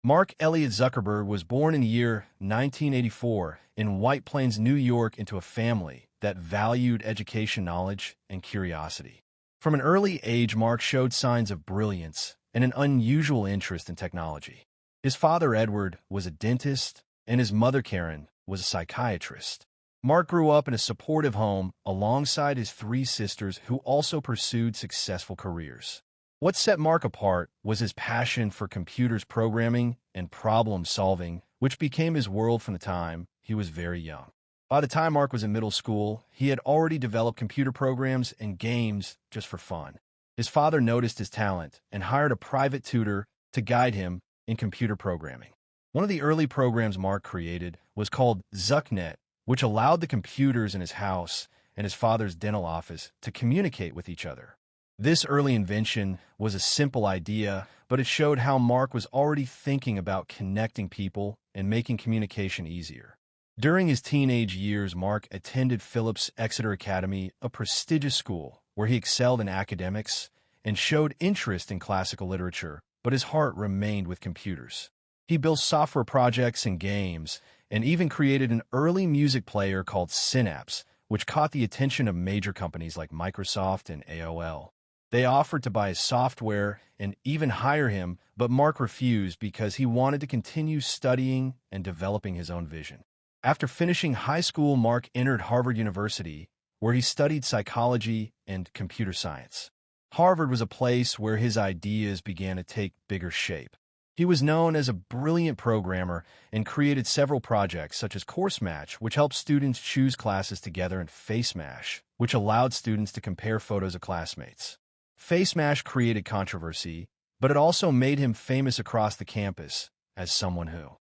Mark Elliott Zuckerberg was born in the year 1984 in White Plains, New York, into a family that valued education, knowledge, and curiosity. From an early age, Mark showed signs of brilliance and an unusual interest in technology. His father, Edward, was a dentist, and his mother, Karen, was a psychiatrist. Mark grew up in a supportive home alongside his three sisters who also pursued successful careers. What set Mark apart was his passion for computers programming and problem solving, which became his world from the time he was very young. By the time Mark was in middle school, he had already developed computer programs and games just for fun. His father noticed his talent and hired a private tutor to guide him in computer programming. One of the early programs Mark created was called Zucknet, which allowed the computers in his house and his father's dental office to communicate with each other. This early invention was a simple idea, but it showed how Mark was already thinking about connecting people and making communication easier. During his teenage years, Mark attended Phillips Exeter Academy, a prestigious school where he excelled in academics and showed interest in classical literature, but his heart remained with computers. He built software projects and games, and even created an early music player called Synapse, which caught the attention of major companies like Microsoft and AOL. They offered to buy his software and even hire him, but Mark refused because he wanted to continue studying and developing his own vision. After finishing high school, Mark entered Harvard University, where he studied psychology and computer science. Harvard was a place where his ideas began to take bigger shape. He was known as a brilliant programmer and created several projects such as CourseMatch, which helped students choose classes together, and FaceMash, which allowed students to compare photos of classmates. FaceMash created controversy, but it also made him famous across the campus as someone who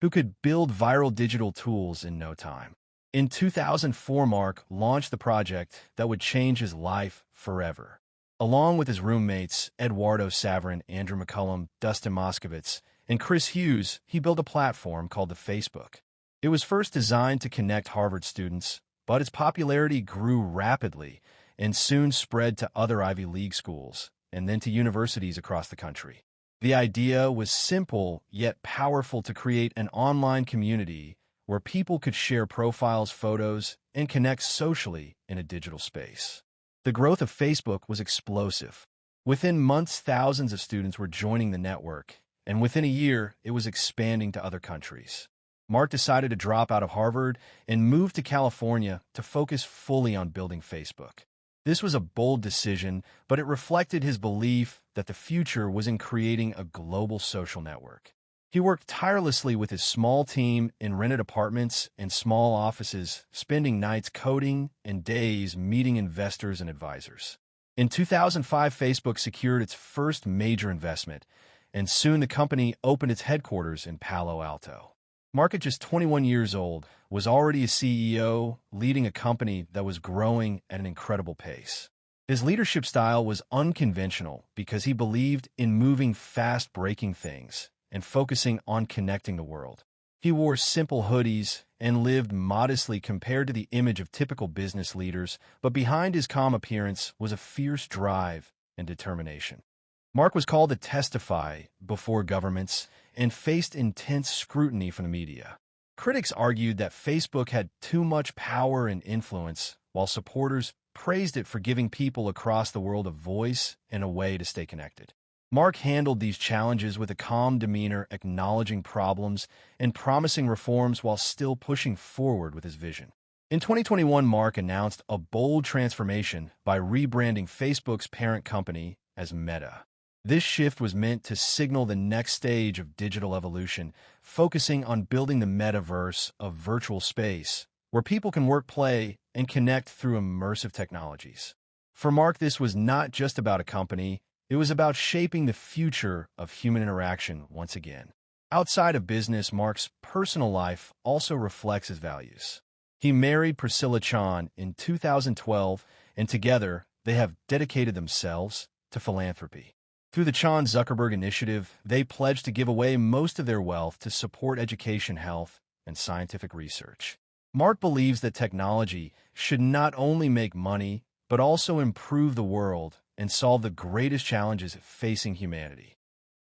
could build viral digital tools in no time. In 2004, Mark launched the project that would change his life forever. Along with his roommates, Eduardo Saverin, Andrew McCullum, Dustin Moskovitz, and Chris Hughes, he built a platform called the Facebook. It was first designed to connect Harvard students, but its popularity grew rapidly and soon spread to other Ivy League schools and then to universities across the country. The idea was simple yet powerful: to create an online community where people could share profiles, photos, and connect socially in a digital space. The growth of Facebook was explosive. Within months, thousands of students were joining the network, and within a year, it was expanding to other countries. Mark decided to drop out of Harvard and move to California to focus fully on building Facebook. This was a bold decision, but it reflected his belief that the future was in creating a global social network. He worked tirelessly with his small team in rented apartments and small offices, spending nights coding and days meeting investors and advisors. In 2005, Facebook secured its first major investment, and soon the company opened its headquarters in Palo Alto. Mark, at just 21 years old, was already a CEO, leading a company that was growing at an incredible pace. His leadership style was unconventional because he believed in moving fast, breaking things, and focusing on connecting the world. He wore simple hoodies and lived modestly compared to the image of typical business leaders, but behind his calm appearance was a fierce drive and determination. Mark was called to testify before governments and faced intense scrutiny from the media. Critics argued that Facebook had too much power and influence, while supporters praised it for giving people across the world a voice and a way to stay connected. Mark handled these challenges with a calm demeanor, acknowledging problems and promising reforms while still pushing forward with his vision. In 2021, Mark announced a bold transformation by rebranding Facebook's parent company as Meta. This shift was meant to signal the next stage of digital evolution, focusing on building the metaverse, a virtual space where people can work, play, and connect through immersive technologies. For Mark, this was not just about a company. It was about shaping the future of human interaction once again. Outside of business, Mark's personal life also reflects his values. He married Priscilla Chan in 2012, and together they have dedicated themselves to philanthropy. Through the Chan-Zuckerberg initiative, they pledged to give away most of their wealth to support education, health, and scientific research. Mark believes that technology should not only make money, but also improve the world and solve the greatest challenges facing humanity.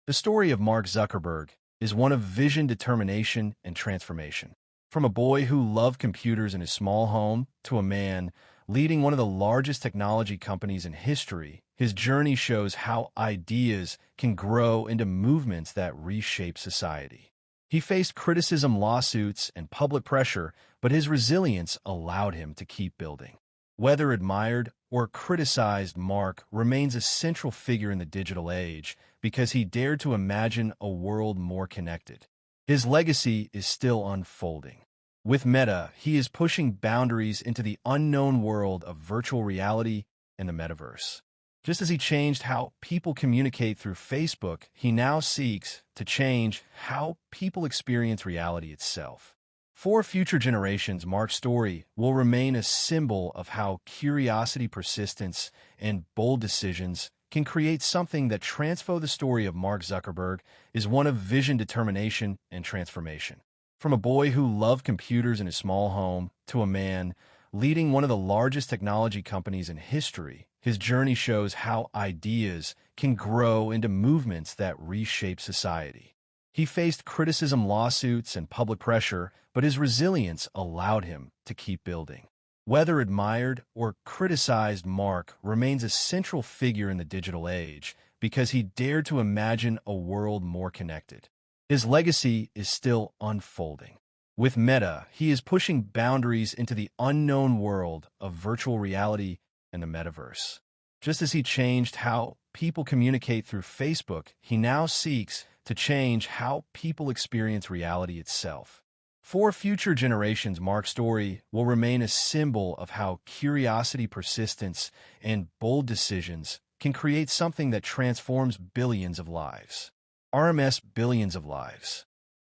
The story of Mark Zuckerberg is one of vision, determination, and transformation. From a boy who loved computers in his small home to a man leading one of the largest technology companies in history, his journey shows how ideas can grow into movements that reshape society. He faced criticism, lawsuits, and public pressure, but his resilience allowed him to keep building. Whether admired or criticized, Mark remains a central figure in the digital age because he dared to imagine a world more connected. His legacy is still unfolding. With Meta, he is pushing boundaries into the unknown world of virtual reality and the metaverse. Just as he changed how people communicate through Facebook, he now seeks to change how people experience reality itself. For future generations, Mark's story will remain a symbol of how curiosity, persistence, and bold decisions can create something that transforms. The story of Mark Zuckerberg is one of vision, determination, and transformation. From a boy who loved computers in his small home to a man leading one of the largest technology companies in history, his journey shows how ideas can grow into movements that reshape society. He faced criticism, lawsuits, and public pressure, but his resilience allowed him to keep building. Whether admired or criticized, Mark remains a central figure in the digital age because he dared to imagine a world more connected. His legacy is still unfolding. With Meta, he is pushing boundaries into the unknown world of virtual reality and the metaverse. Just as he changed how people communicate through Facebook, he now seeks to change how people experience reality itself. For future generations, Mark's story will remain a symbol of how curiosity, persistence, and bold decisions can create something that transforms billions of lives. RMS billions of lives.